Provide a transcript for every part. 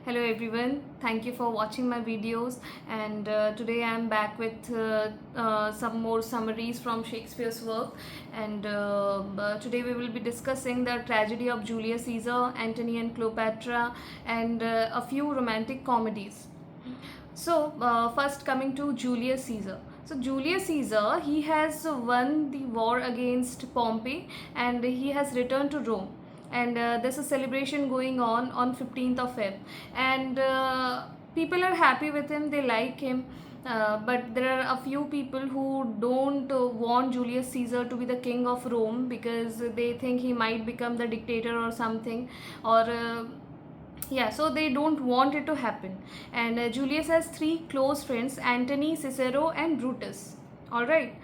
Hello everyone, thank you for watching my videos, and today I am back with some more summaries from Shakespeare's work. And today we will be discussing the tragedy of Julius Caesar, Antony and Cleopatra, and a few romantic comedies. So first, coming to Julius Caesar. So Julius Caesar, he has won the war against Pompey and he has returned to Rome, and there's a celebration going on 15th of Feb, and people are happy with him, they like him. But there are a few people who don't want Julius Caesar to be the king of Rome because they think he might become the dictator or something, or yeah, so they don't want it to happen. And Julius has three close friends: Antony, Cicero, and Brutus. All right.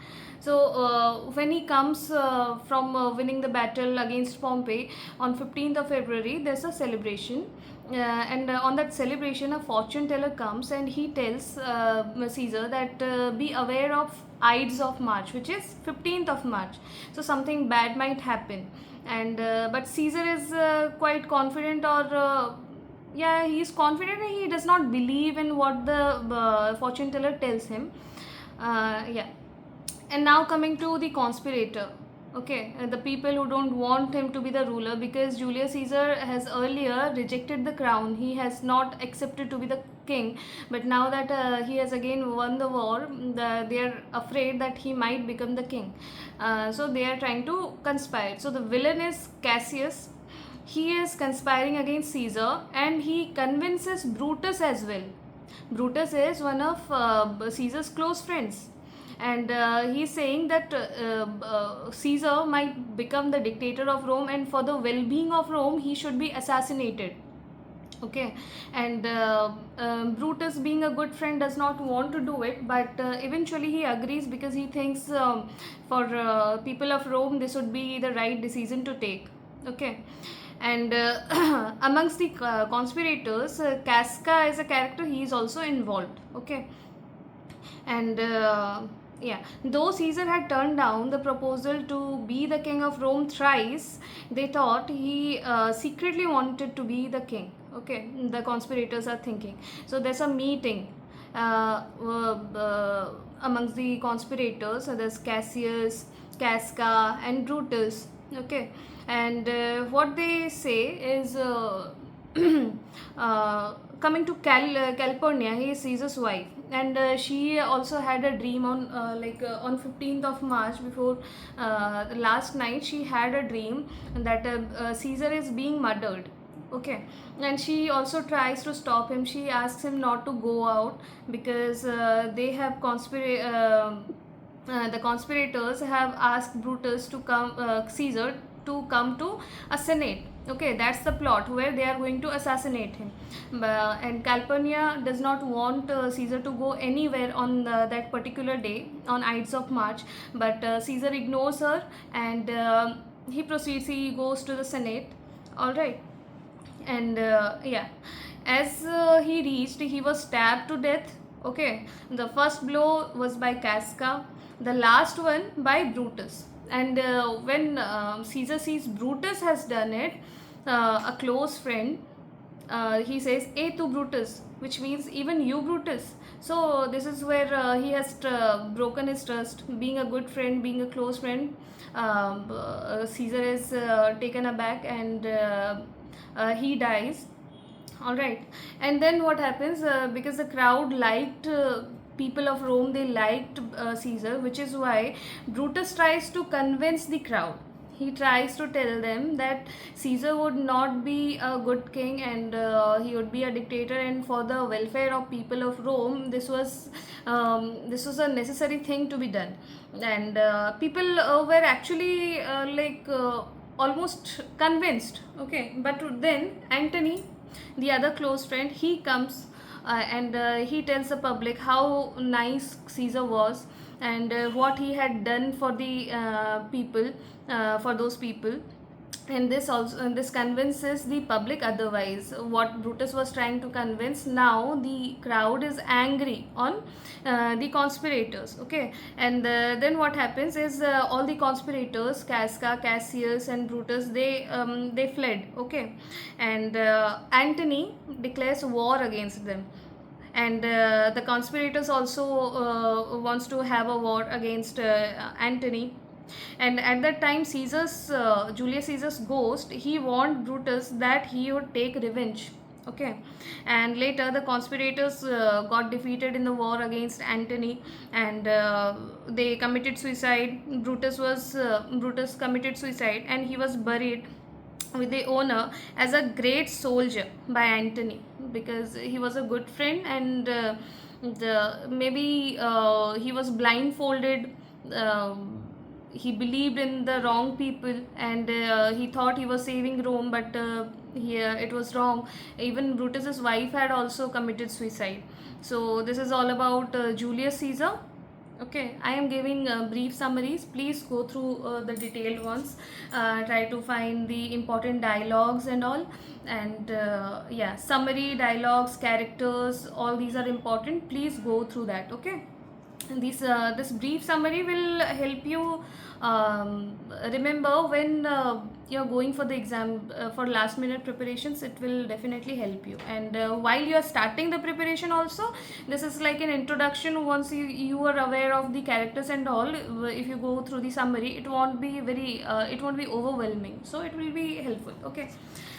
So when he comes from winning the battle against Pompey on 15th of February, there's a celebration. And on that celebration, a fortune teller comes and he tells Caesar that be aware of Ides of March, which is 15th of March. So something bad might happen. And but Caesar is quite confident, or yeah, he is confident, and he does not believe in what the fortune teller tells him. Yeah. And now coming to the conspirator. Okay, the people who don't want him to be the ruler, because Julius Caesar has earlier rejected the crown, he has not accepted to be the king. But now that he has again won the war, they are afraid that he might become the king. So they are trying to conspire. So the villain is Cassius. He is conspiring against Caesar, and he convinces Brutus as well. Brutus is one of Caesar's close friends, and he's saying that Caesar might become the dictator of Rome, and for the well-being of Rome he should be assassinated. Okay. And Brutus, being a good friend, does not want to do it, but eventually he agrees because he thinks for people of Rome this would be the right decision to take. Okay. And amongst the conspirators, Casca is a character, he is also involved. Okay. And yeah, though Caesar had turned down the proposal to be the king of Rome thrice, they thought he secretly wanted to be the king. Okay, the conspirators are thinking. So there's a meeting amongst the conspirators. So there's Cassius, Casca, and Brutus. Okay. And what they say is coming to Calpurnia, he is Caesar's wife, and she also had a dream on on 15th of March. Before last night, she had a dream that Caesar is being murdered. Okay. And she also tries to stop him. She asks him not to go out because they have the conspirators have asked Brutus to come, Caesar to come to a senate. Okay, that's the plot where they are going to assassinate him. And Calpurnia does not want Caesar to go anywhere on that particular day, on Ides of March, but Caesar ignores her, and he proceeds, he goes to the senate. All right. And yeah, as he reached, he was stabbed to death. Okay, the first blow was by Casca, the last one by Brutus. And when Caesar sees Brutus has done it, a close friend, he says, "A to Brutus," which means even you, Brutus. So this is where he has broken his trust. Being a good friend, being a close friend, Caesar is taken aback, and he dies. All right. And then what happens, because the crowd liked people of Rome, they liked Caesar, which is why Brutus tries to convince the crowd. He tries to tell them that Caesar would not be a good king, and he would be a dictator, and for the welfare of people of Rome, this was a necessary thing to be done. And people were actually almost convinced. Okay. But then Antony, the other close friend, he comes and he tells the public how nice Caesar was, and what he had done for the people, for those people. and this convinces the public otherwise. What Brutus was trying to convince, now the crowd is angry on the conspirators. Okay, and then what happens is all the conspirators, Casca, Cassius, and Brutus, they fled. Okay, and Antony declares war against them, and the conspirators also wants to have a war against Antony. And at that time, Julius Caesar's ghost, he warned Brutus that he would take revenge. Okay, and later the conspirators got defeated in the war against Antony, and they committed suicide. Brutus committed suicide, and he was buried with the honor as a great soldier by Antony, because he was a good friend, and maybe he was blindfolded. He believed in the wrong people, and he thought he was saving Rome, but it was wrong. Even Brutus's wife had also committed suicide. So this is all about Julius Caesar. Okay, I am giving brief summaries. Please go through the detailed ones. Try to find the important dialogues and all. And yeah, summary, dialogues, characters, all these are important. Please go through that. Okay. This brief summary will help you remember when you're going for the exam, for last minute preparations. It will definitely help you, and while you are starting the preparation also, this is like an introduction. Once you are aware of the characters and all, if you go through the summary, it won't be overwhelming, so it will be helpful. Okay,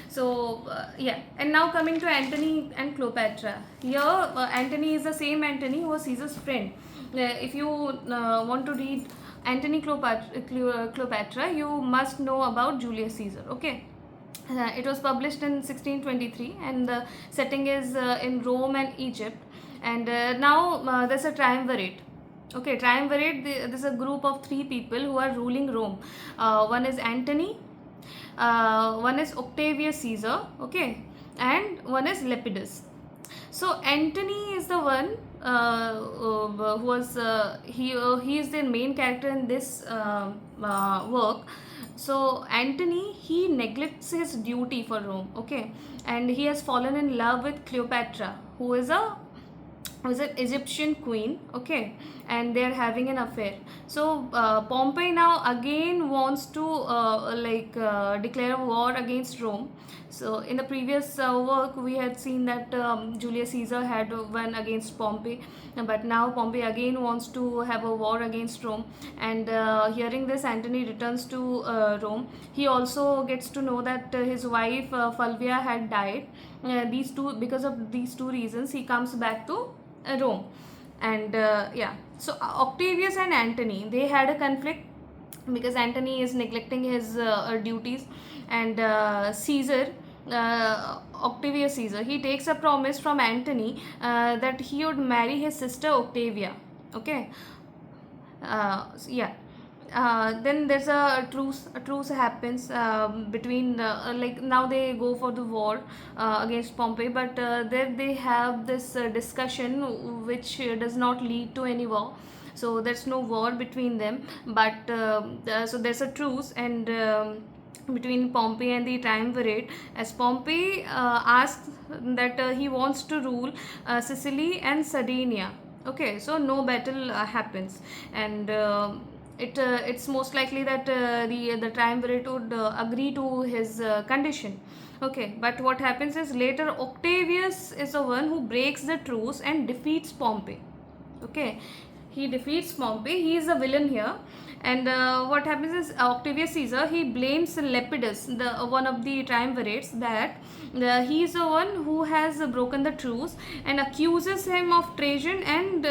so yeah, and now coming to Antony and Cleopatra. Here Antony is the same Antony who was Caesar's friend. If you want to read Antony Cleopatra, you must know about Julius Caesar. Okay, it was published in 1623, and the setting is in Rome and Egypt. And now there's a triumvirate. Okay, triumvirate. There's a group of 3 people who are ruling Rome. One is Antony, one is Octavius Caesar. Okay, and one is Lepidus. So Antony is the one who was he is the main character in this work. So Antony, he neglects his duty for Rome. Okay, and he has fallen in love with Cleopatra, who is an Egyptian queen. Okay, and they are having an affair. So Pompey now again wants to declare a war against Rome. So in the previous work, we had seen that Julius Caesar had won against Pompey, but now Pompey again wants to have a war against Rome. And hearing this, Antony returns to Rome. He also gets to know that his wife Fulvia had died. Because of these two reasons, he comes back to Rome. And yeah, so Octavius and Antony, they had a conflict because Antony is neglecting his duties, and Octavius Caesar, he takes a promise from Antony that he would marry his sister Octavia. Okay, yeah. Then there's a truce happens between now they go for the war against Pompey, but there they have this discussion which does not lead to any war. So there's no war between them, but so there's a truce, and between Pompey and the triumvirate, as Pompey asks that he wants to rule Sicily and Sardinia. Okay, so no battle happens, and it's most likely that the triumvirate would agree to his condition. Okay, but what happens is later Octavius is the one who breaks the truce and defeats Pompey. Okay, he defeats Pompey. He is a villain here. And what happens is Octavius Caesar, he blames Lepidus, one of the triumvirates, that he is the one who has broken the truce, and accuses him of treason and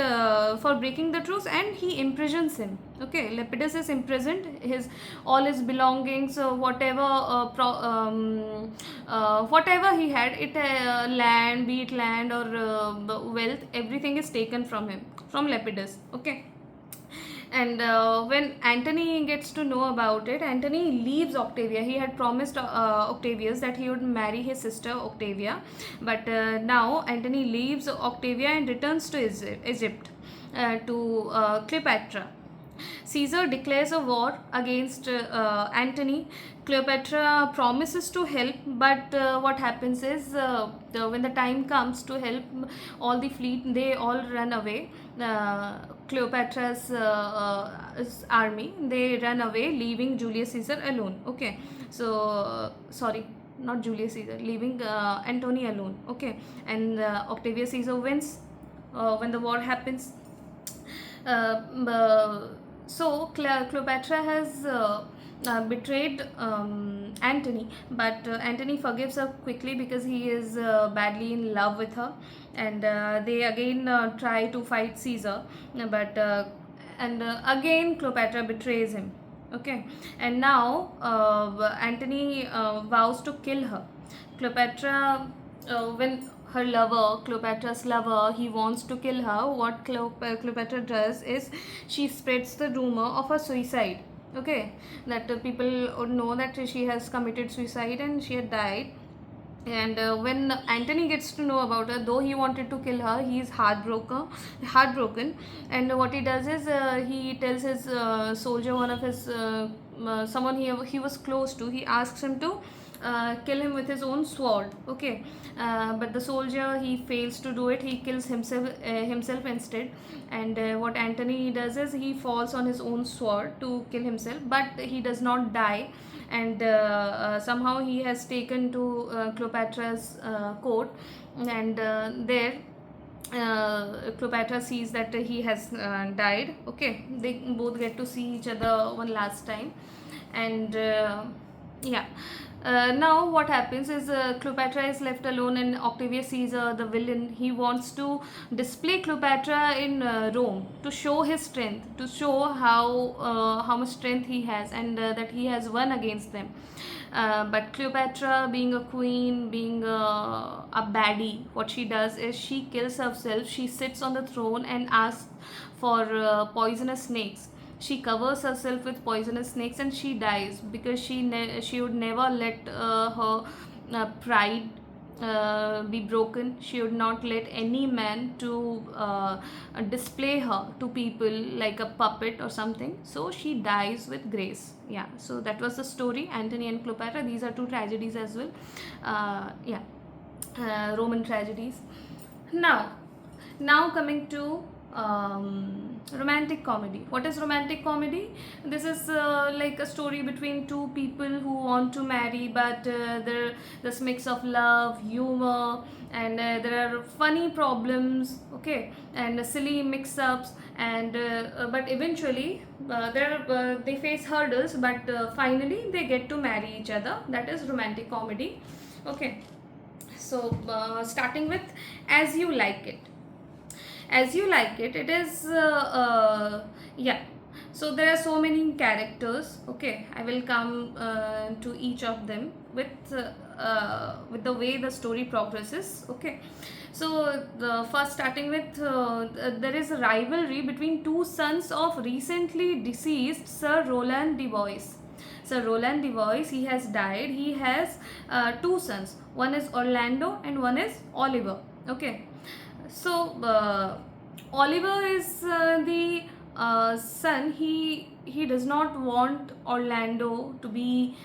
for breaking the truce, and he imprisons him. Okay, Lepidus is imprisoned. All his belongings, whatever he had, land, be it land or wealth, everything is taken from him, from Lepidus. Okay. And when Antony gets to know about it, Antony leaves Octavia. He had promised Octavius that he would marry his sister Octavia, but now Antony leaves Octavia and returns to Egypt to Cleopatra. Caesar declares a war against Antony. Cleopatra promises to help, but what happens is when the time comes to help all the fleet, they all run away. Cleopatra's army, they run away, leaving Julius Caesar alone. Okay, so sorry, not Julius Caesar, leaving Antony alone. Okay, and Octavius Caesar wins when the war happens. So Cleopatra has betrayed Antony, but Antony forgives her quickly because he is badly in love with her, and they again try to fight Caesar, but again Cleopatra betrays him. Okay, and now Antony vows to kill her. Cleopatra, when her lover, Cleopatra's lover, he wants to kill her, what Cleopatra does is she spreads the rumor of a suicide. Okay, that people would know that she has committed suicide and she had died. And when Antony gets to know about her, though he wanted to kill her, he is heartbroken. And what he does is he tells his soldier, one of his someone he was close to, he asks him to kill him with his own sword. Okay, but the soldier, he fails to do it. He kills himself instead. And what Antony does is he falls on his own sword to kill himself, but he does not die. And somehow he has taken to Cleopatra's court, and there Cleopatra sees that he has died. Okay, they both get to see each other one last time. And yeah, now what happens is Cleopatra is left alone, and Octavius Caesar, the villain, he wants to display Cleopatra in Rome to show his strength, to show how much strength he has, and that he has won against them. But Cleopatra, being a queen, being a baddie, what she does is she kills herself. She sits on the throne and asks for poisonous snakes. She covers herself with poisonous snakes and she dies, because she would never let her pride be broken. She would not let any man to display her to people like a puppet or something. So she dies with grace. Yeah, so that was the story, Antony and Cleopatra. These are two tragedies as well. Roman tragedies. Now coming to romantic comedy. What is romantic comedy? This is like a story between two people who want to marry, but this mix of love, humor, and there are funny problems, okay, and silly mix-ups, and but eventually they face hurdles, but finally they get to marry each other. That is romantic comedy. Okay, so starting with As You Like It. As You Like It, it is yeah, so there are so many characters. Okay, I will come to each of them with the way the story progresses. Okay, so the first, starting with there is a rivalry between two sons of recently deceased Sir Roland de Boys. Sir Roland de Boys, he has died. He has two sons. One is Orlando and one is Oliver. Okay, so Oliver is the son. He does not want Orlando to be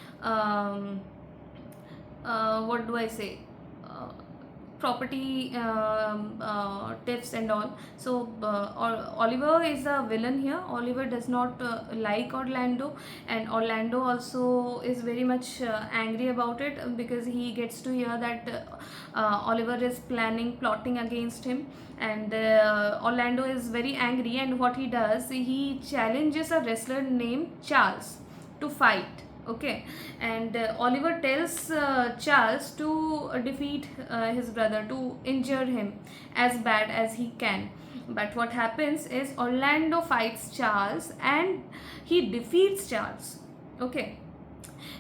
what do I say, property tips and all. So Oliver is a villain here. Oliver does not like Orlando, and Orlando also is very much angry about it, because he gets to hear that Oliver is plotting against him, and Orlando is very angry, and what he does, he challenges a wrestler named Charles to fight. Okay, and Oliver tells Charles to defeat his brother, to injure him as bad as he can. But what happens is Orlando fights Charles and he defeats Charles. Okay,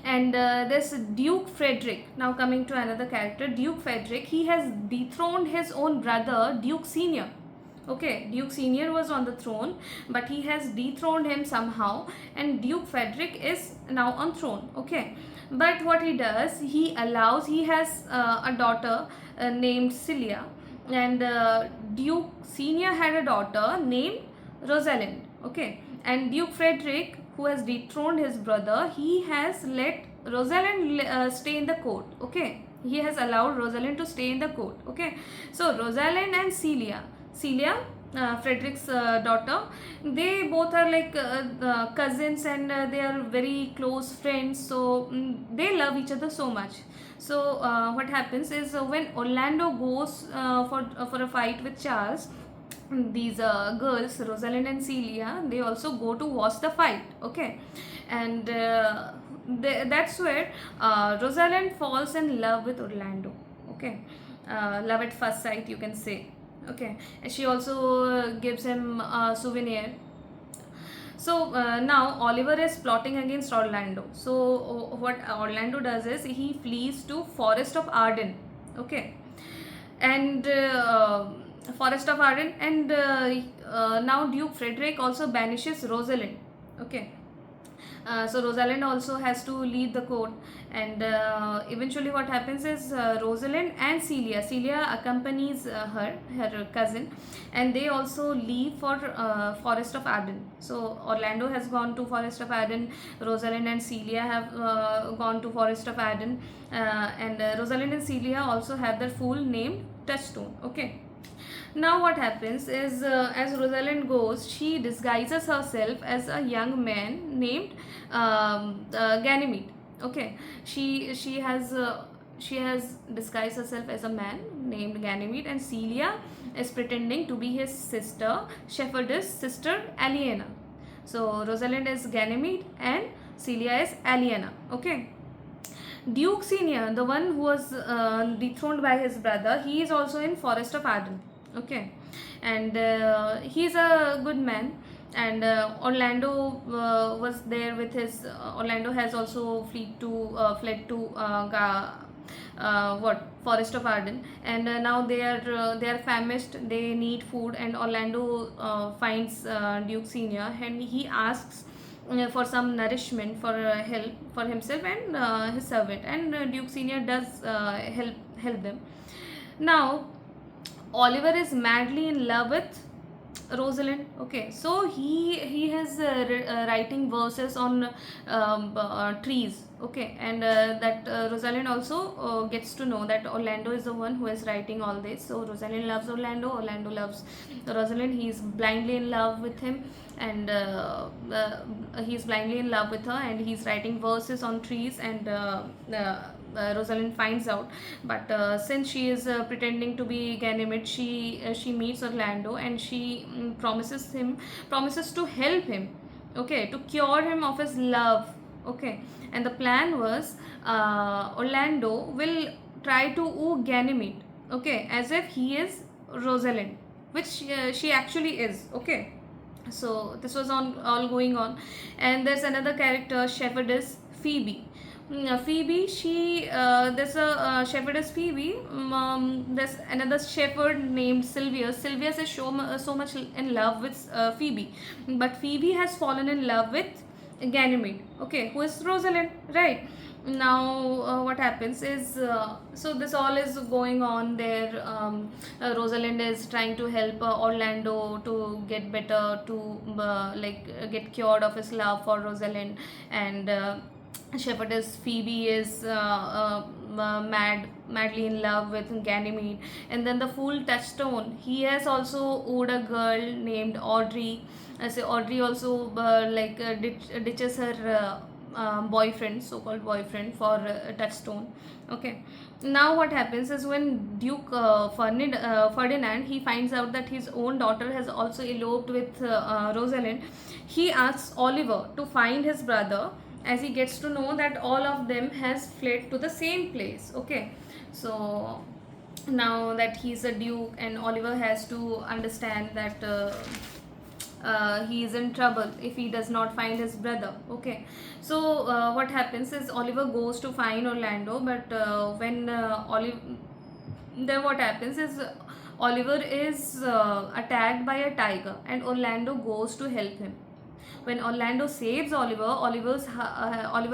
and this Duke Frederick, now coming to another character, Duke Frederick, he has dethroned his own brother Duke Senior. Okay, Duke Senior was on the throne, but he has dethroned him somehow, and Duke Frederick is now on throne. Okay, but what he does, he has a daughter named Celia, and Duke Senior had a daughter named Rosalind. Okay, and Duke Frederick, who has dethroned his brother, he has let Rosalind stay in the court. Okay, he has allowed Rosalind to stay in the court. Okay, so Rosalind and Celia, Frederick's daughter, they both are like cousins, and they are very close friends. So they love each other so much. So what happens is when Orlando goes for a fight with Charles, these girls, Rosalind and Celia, they also go to watch the fight. Okay, and that's where Rosalind falls in love with Orlando. Okay, love at first sight, you can say. Okay, and she also gives him a souvenir. So now Oliver is plotting against Orlando. So what Orlando does is he flees to Forest of Arden. Okay, and Forest of Arden, and now Duke Frederick also banishes Rosalind. Okay, so Rosalind also has to leave the court, and eventually what happens is Rosalind and Celia accompanies her cousin, and they also leave for Forest of Arden. So Orlando has gone to Forest of Arden, Rosalind and Celia have gone to Forest of Arden, and Rosalind and Celia also have their full name Touchstone. Okay, now what happens is as Rosalind goes, she disguises herself as a young man named Ganymede. Okay, she has disguised herself as a man named Ganymede, and Celia is pretending to be his sister, shepherdess sister Aliena. So Rosalind is Ganymede and Celia is Aliena. Okay, Duke Senior, the one who was dethroned by his brother, he is also in Forest of Arden. Okay, and he's a good man, and Orlando was there with his Orlando has also fled to Forest of Arden, and now they are famished, they need food, and Orlando finds Duke Senior, and he asks for some nourishment, for help for himself and his servant, and Duke Senior does help them. Now Oliver is madly in love with Rosalind. Okay, so he has writing verses on trees. Okay, and that Rosalind also gets to know that Orlando is the one who is writing all this. So Rosalind loves Orlando loves Rosalind. He is blindly in love with him, and he's blindly in love with her, and he's writing verses on trees, and Rosalind finds out, but since she is pretending to be Ganymede, she meets Orlando, and she promises to help him, okay, to cure him of his love. Okay, and the plan was Orlando will try to woo Ganymede, okay, as if he is Rosalind, which she actually is. Okay, so this was all going on, and there's another character, shepherdess Phoebe. Phoebe, she there's a shepherdess Phoebe. There's another shepherd named Sylvius. Sylvius is so much in love with Phoebe, but Phoebe has fallen in love with Ganymede. Okay, who is Rosalind, right? Now what happens is so this all is going on there. Rosalind is trying to help Orlando to get better, to get cured of his love for Rosalind, and shepherdess Phoebe is madly in love with Ganymede. And then the fool Touchstone, he has also wooed a girl named Audrey. So Audrey also ditches her boyfriend, so-called boyfriend, for Touchstone. Okay, now what happens is when Duke Ferdinand, he finds out that his own daughter has also eloped with Rosalind, he asks Oliver to find his brother, as he gets to know that all of them has fled to the same place. Okay, so now that he's a duke, and Oliver has to understand that he is in trouble if he does not find his brother. Okay, so what happens is Oliver goes to find Orlando, but when then what happens is Oliver is attacked by a tiger, and Orlando goes to help him. When Orlando saves Oliver, Oliver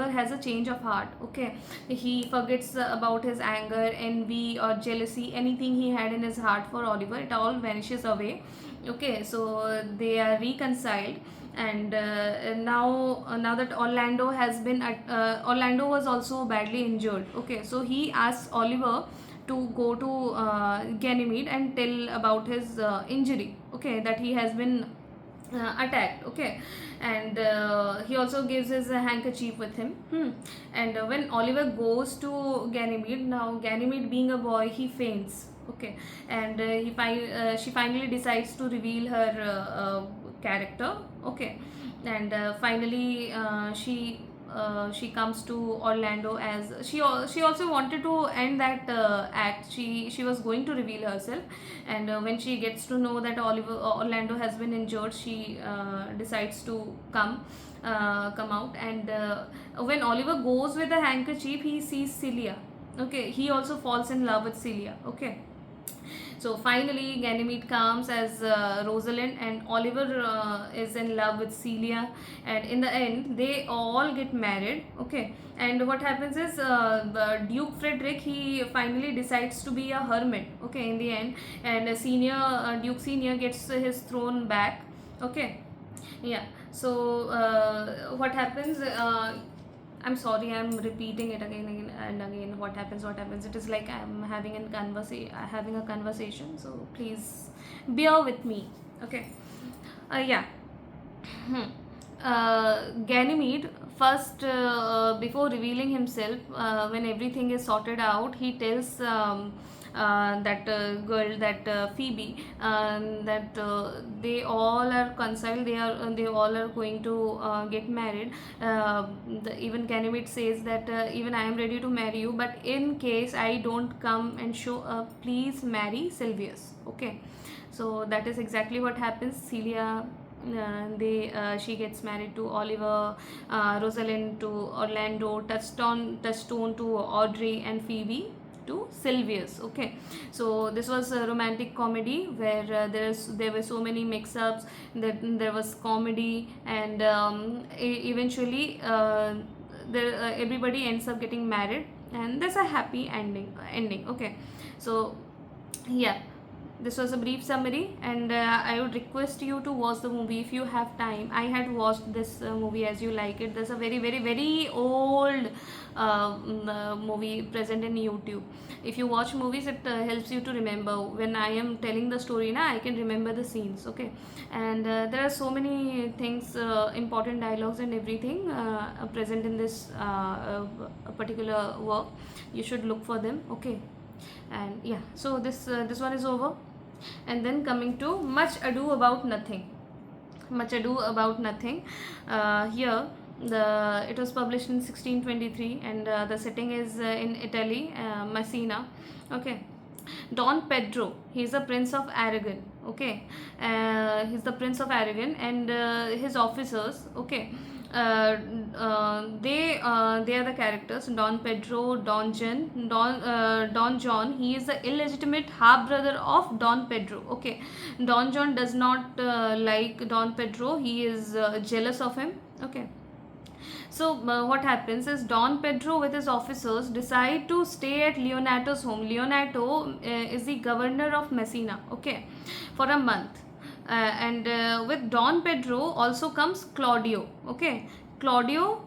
has a change of heart. Okay, he forgets about his anger, envy, or jealousy. Anything he had in his heart for Oliver, it all vanishes away. Okay, so they are reconciled, And now that Orlando was also badly injured. Okay, so he asks Oliver to go to Ganymede and tell about his injury, okay, that he has been attacked. Okay, and he also gives his handkerchief with him. And when Oliver goes to Ganymede, now Ganymede being a boy, he faints. Okay, and she finally decides to reveal her character. Okay, and finally she comes to Orlando, as she also wanted to end that act. She was going to reveal herself, and when she gets to know that Orlando has been injured, she decides to come out. And when Oliver goes with a handkerchief, he sees Celia. Okay, he also falls in love with Celia. Okay, so finally, Ganymede comes as Rosalind, and Oliver is in love with Celia. And in the end, they all get married. Okay, and what happens is Duke Frederick, he finally decides to be a hermit. Okay, in the end, and Duke Senior gets his throne back. Okay, yeah. So what happens? I'm sorry, I'm repeating it again and again. What happens? What happens? It is like I'm having a conversation. So please bear with me. Okay. Yeah. Ganymede first, before revealing himself, when everything is sorted out, he tells that girl, that Phoebe, that they all are conciled. They all are going to get married. Even Ganymede says that even I am ready to marry you, but in case I don't come and show up, please marry Silvius. Okay, so that is exactly what happens. Celia, she gets married to Oliver, Rosalind to Orlando, Touchstone to Audrey, and Phoebe to Silvius. Okay, so this was a romantic comedy where there were so many mix-ups, that there was comedy, and eventually everybody ends up getting married, and there's a happy ending. Okay, so yeah, this was a brief summary, and I would request you to watch the movie if you have time. I had watched this movie, as you like it. There's a very very very old movie present in YouTube. If you watch movies, it helps you to remember. When I am telling the story now, I can remember the scenes. Okay, and there are so many things, important dialogues and everything present in this particular work. You should look for them. Okay, and yeah, so this one is over. And then coming to Much Ado About Nothing. Much Ado About Nothing. Here, it was published in 1623, and the setting is in Italy, Messina. Okay, Don Pedro, he's a prince of Aragon. Okay, he's the prince of Aragon, and his officers. Okay, they are the characters: Don Pedro, Don John. He is the illegitimate half brother of Don Pedro. Okay, Don John does not like Don Pedro. He is jealous of him. Okay, so what happens is Don Pedro with his officers decide to stay at Leonato's home. Leonato is the governor of Messina. Okay, for a month. And with Don Pedro also comes Claudio. Okay, Claudio.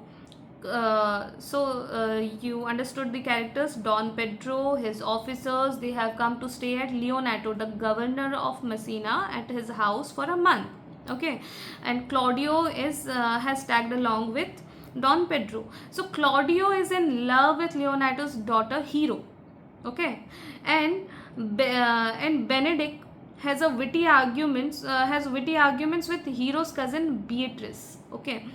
You understood the characters. Don Pedro, his officers, they have come to stay at Leonato, the governor of Messina, at his house for a month. Okay, and Claudio has tagged along with Don Pedro. So Claudio is in love with Leonato's daughter Hero. Okay, and Benedict has witty arguments with Hero's cousin Beatrice. Okay,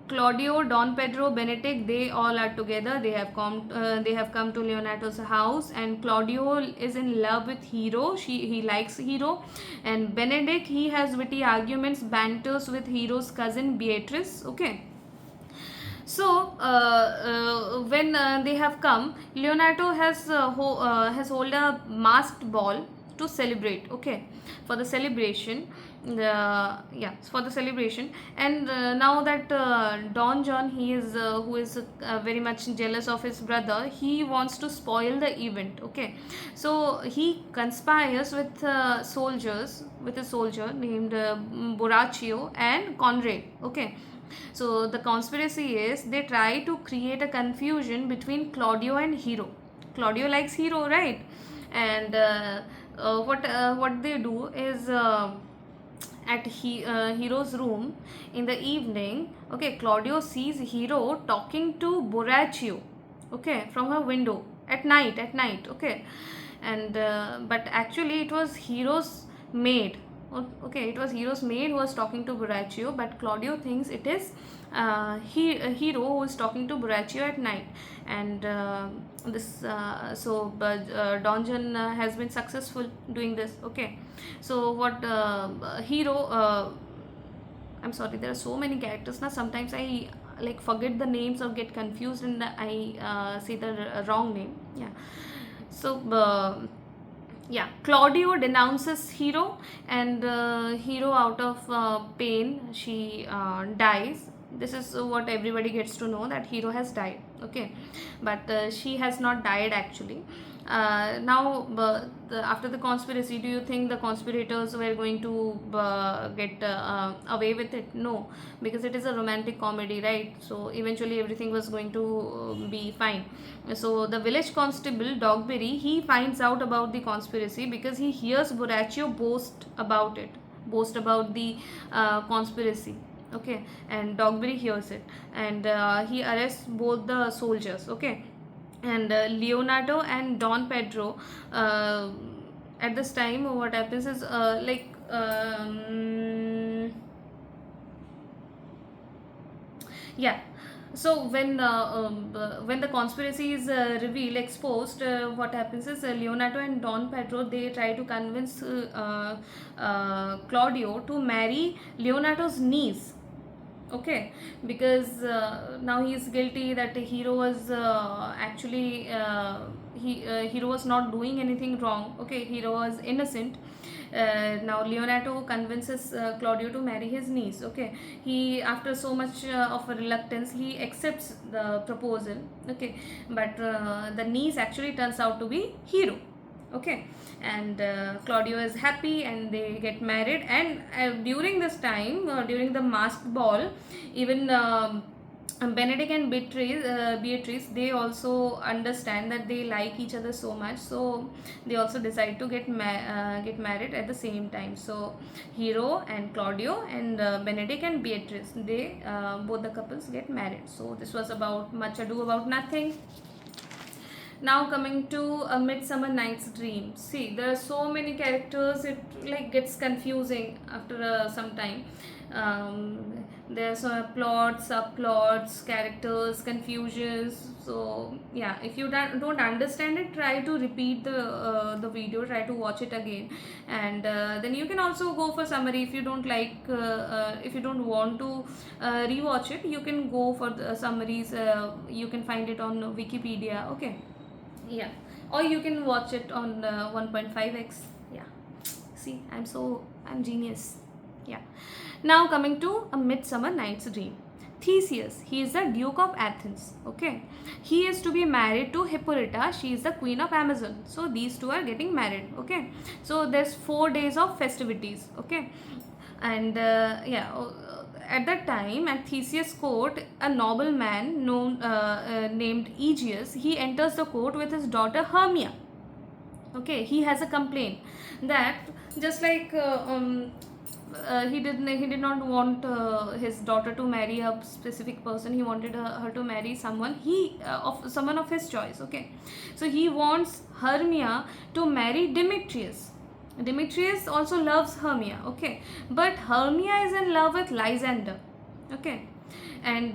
Claudio, Don Pedro, Benedict, they all are together. They have come to Leonato's house, and Claudio is in love with Hero. He likes Hero, and Benedict, he has witty arguments, banters with Hero's cousin Beatrice. Okay. So when they have come, Leonato has hold a masked ball. to celebrate, okay, for the celebration. For the celebration. And now that Don John, he is who is very much jealous of his brother, he wants to spoil the event, okay. So he conspires with soldiers, with a soldier named Borachio and Conrad, okay. So the conspiracy is they try to create a confusion between Claudio and Hero. Claudio likes Hero, right? And what they do is at Hero's room in the evening, okay, Claudio sees Hero talking to Borachio, okay, from her window at night, okay. And but actually it was Hero's maid, okay, it was Hero's maid who was talking to Borachio, but Claudio thinks it is Hero who is talking to Borachio at night. And Don John has been successful doing this, okay. So what Hero, I'm sorry, there are so many characters now, sometimes I like forget the names or get confused and I say the wrong name. Claudio denounces Hero, and Hero, out of pain, she dies. This is what everybody gets to know, that Hero has died, okay. But she has not died actually. After the conspiracy, do you think the conspirators were going to get away with it? No, because it is a romantic comedy, right? So eventually everything was going to be fine. So the village constable Dogberry, he finds out about the conspiracy because he hears Borachio boast about the conspiracy, okay. And Dogberry hears it, and he arrests both the soldiers, okay. And Leonardo and Don Pedro, at this time what happens is so when the conspiracy is exposed, what happens is Leonardo and Don Pedro, they try to convince Claudio to marry Leonardo's niece, okay, because now he is guilty that Hero was Hero was not doing anything wrong, okay. Hero was innocent. Now Leonardo convinces Claudio to marry his niece, okay. He, after so much of a reluctance, he accepts the proposal, okay. But the niece actually turns out to be Hero, okay. And Claudio is happy and they get married. And during this time, during the masked ball, even Benedict and Beatrice, they also understand that they like each other so much, so they also decide to get married at the same time. So Hero and Claudio and Benedict and Beatrice, they both the couples get married. So this was about Much Ado About Nothing. Now coming to A Midsummer Night's Dream. See, there are so many characters, it like gets confusing after some time. There's plots, subplots, characters, confusions. So yeah, if you don't understand it, try to repeat the video, try to watch it again, and then you can also go for summary. If you don't like, if you don't want to rewatch it, you can go for the summaries. You can find it on Wikipedia, okay. Yeah, or you can watch it on 1.5x. Yeah, see, I'm genius. Yeah. Now coming to A Midsummer Night's Dream. Theseus, he is the Duke of Athens, okay. He is to be married to Hippolyta, she is the Queen of Amazon. So these two are getting married, okay. So there's 4 days of festivities, okay. And at that time, at Theseus' court, a nobleman named Aegeus, he enters the court with his daughter Hermia, okay. He has a complaint that just like he did not want his daughter to marry a specific person. He wanted her to marry someone of his choice, okay. So he wants Hermia to marry Demetrius. Demetrius also loves Hermia, okay, but Hermia is in love with Lysander, okay. And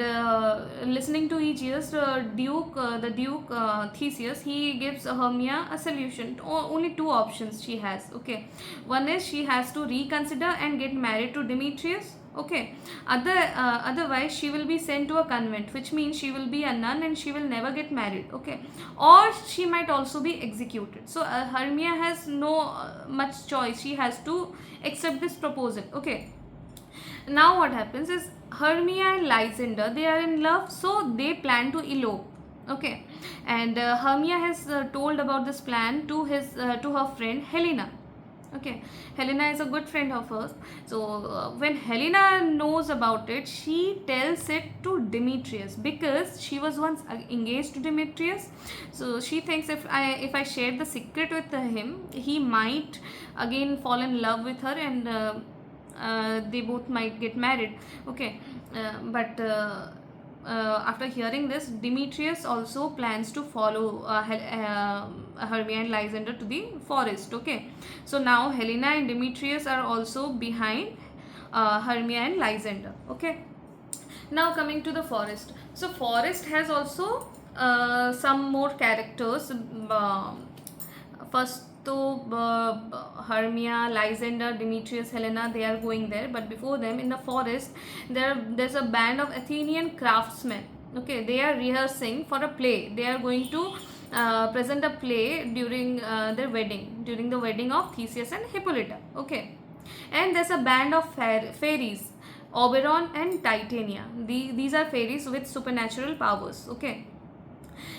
listening to Aegeus, the Duke Theseus, he gives Hermia a solution. Only 2 options she has, okay. One is she has to reconsider and get married to Demetrius, Okay, otherwise she will be sent to a convent, which means she will be a nun and she will never get married. Okay, or she might also be executed. So Hermia has no much choice. She has to accept this proposal. Okay, now what happens is Hermia and Lysander, they are in love, so they plan to elope. Okay, and Hermia has told about this plan to her friend Helena. Okay, Helena is a good friend of hers. So when Helena knows about it, she tells it to Demetrius, because she was once engaged to Demetrius. So she thinks if I share the secret with him, he might again fall in love with her, and they both might get married. Okay, but after hearing this, Demetrius also plans to follow Hermia and Lysander to the forest. Okay, so now Helena and Demetrius are also behind Hermia and Lysander. Okay, now coming to the forest. So forest has also some more characters. First, Hermia, Lysander, Demetrius, Helena, they are going there. But before them, in the forest, there's a band of Athenian craftsmen. Okay, they are rehearsing for a play. They are going to present a play during their wedding, during the wedding of Theseus and Hippolyta. Okay, and there's a band of fairies, Oberon and Titania. These are fairies with supernatural powers. Okay,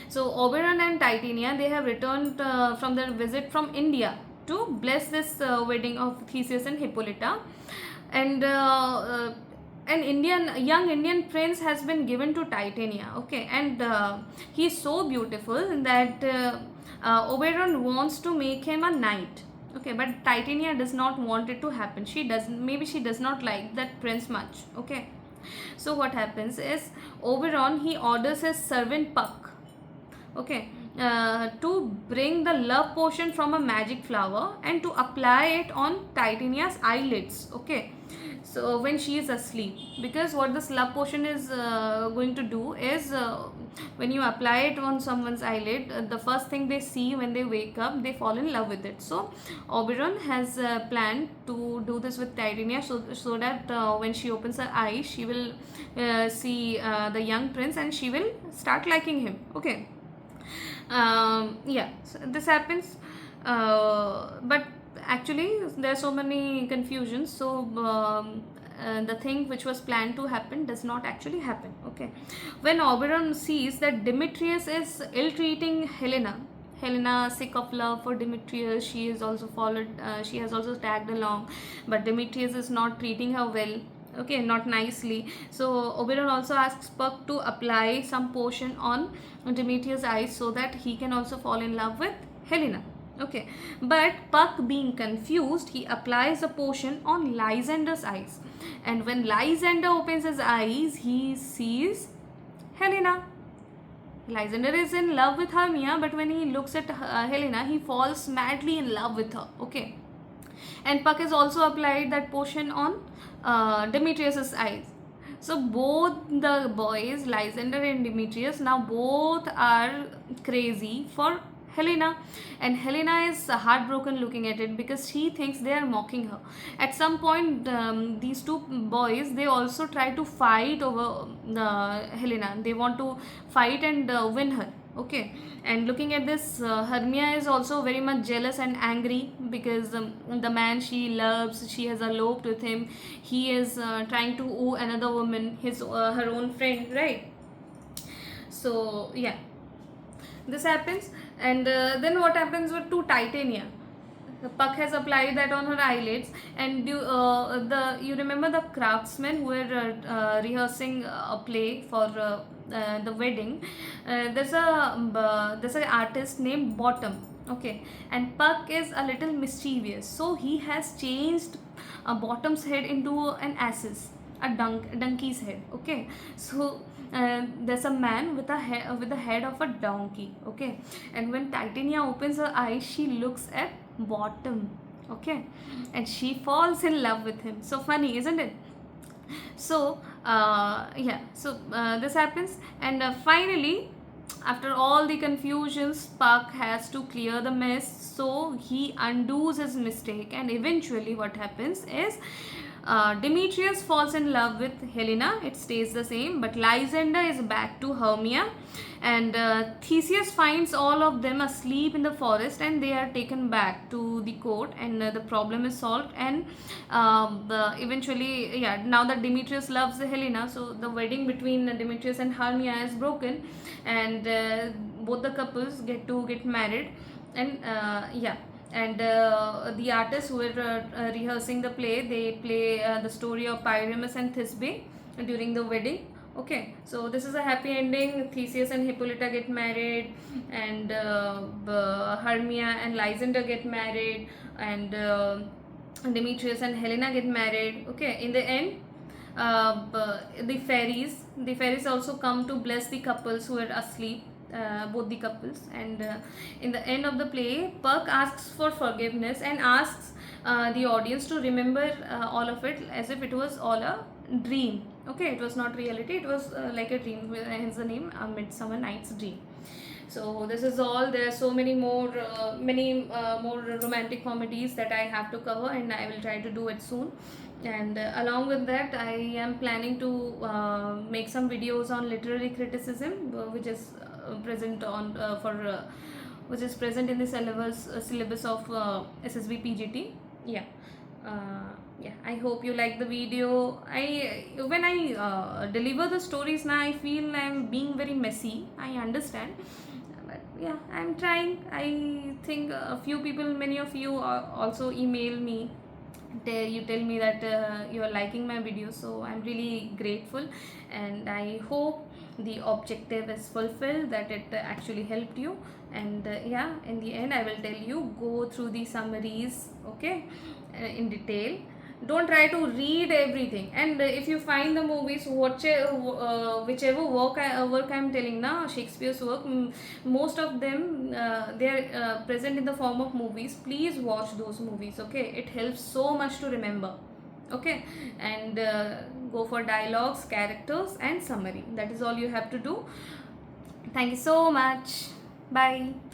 so Oberon and Titania, they have returned from their visit from India to bless this wedding of Theseus and Hippolyta, and an young Indian prince has been given to Titania. Okay, and he is so beautiful that Oberon wants to make him a knight. Okay, but Titania does not want it to happen. She does not like that prince much. Okay, so what happens is Oberon, he orders his servant Puck, okay, to bring the love potion from a magic flower and to apply it on Titania's eyelids. Okay, so when she is asleep, because what this love potion is going to do is when you apply it on someone's eyelid, the first thing they see when they wake up, they fall in love with it. So Oberon has planned to do this with Titania, so that when she opens her eyes, she will see the young prince and she will start liking him. Okay, yeah, so this happens, but actually there are so many confusions. So the thing which was planned to happen does not actually happen. Okay, when Oberon sees that Demetrius is ill-treating Helena, sick of love for Demetrius, she is also she has also tagged along, but Demetrius is not treating her well. Okay, not nicely. So Oberon also asks Puck to apply some potion on Demetrius' eyes so that he can also fall in love with Helena. Okay, but Puck, being confused, he applies a potion on Lysander's eyes, and when Lysander opens his eyes, he sees Helena. Lysander is in love with Hermia, but when he looks at Helena, he falls madly in love with her. Okay, and Puck has also applied that potion on Demetrius's eyes. So both the boys, Lysander and Demetrius, now both are crazy for Helena, and Helena is heartbroken looking at it because she thinks they are mocking her. At some point, these two boys, they also try to fight over Helena. They want to fight and win her. Okay, and looking at this, Hermia is also very much jealous and angry because the man she loves, she has eloped with him. He is trying to woo another woman, her own friend, right? So yeah, this happens, and then what happens to Titania? Puck has applied that on her eyelids, and you remember the craftsmen who were rehearsing a play for the wedding. There's an artist named Bottom. Okay, and Puck is a little mischievous, so he has changed Bottom's head into an ass's, a donkey's head. Okay, so there's a man with the head of a donkey. Okay, and when Titania opens her eyes, she looks at Bottom. Okay, and she falls in love with him. So funny, isn't it? So yeah, so this happens, and finally, after all the confusions, Puck has to clear the mess, so he undoes his mistake, and eventually what happens is Demetrius falls in love with Helena, it stays the same, but Lysander is back to Hermia, and Theseus finds all of them asleep in the forest, and they are taken back to the court, and the problem is solved. And eventually, yeah, now that Demetrius loves Helena, so the wedding between Demetrius and Hermia is broken, and both the couples get married. And yeah, and the artists who were rehearsing the play, they play the story of Pyramus and Thisbe during the wedding. Okay, so this is a happy ending. Theseus and Hippolyta get married, and Hermia and Lysander get married, and Demetrius and Helena get married. Okay, in the end, the fairies also come to bless the couples who are asleep, both the couples. And in the end of the play, Puck asks for forgiveness and asks the audience to remember all of it as if it was all a dream. Okay, it was not reality, it was like a dream, hence the name, A Midsummer Night's Dream. So this is all. There are so many more more romantic comedies that I have to cover, and I will try to do it soon. And along with that, I am planning to make some videos on literary criticism, which is present on which is present in the syllabus of SSB PGT. Yeah. Yeah, I hope you like the video. When I deliver the stories now, I feel I'm being very messy, I understand, but yeah, I'm trying. I think a few people, many of you also email me, you tell me that you are liking my videos, so I'm really grateful, and I hope the objective is fulfilled, that it actually helped you. And yeah, in the end, I will tell you, go through the summaries, okay, in detail. Don't try to read everything. And if you find the movies, whichever work I'm telling now, Shakespeare's work, most of them they are present in the form of movies. Please watch those movies, okay? It helps so much to remember, okay? And go for dialogues, characters, and summary. That is all you have to do. Thank you so much. Bye.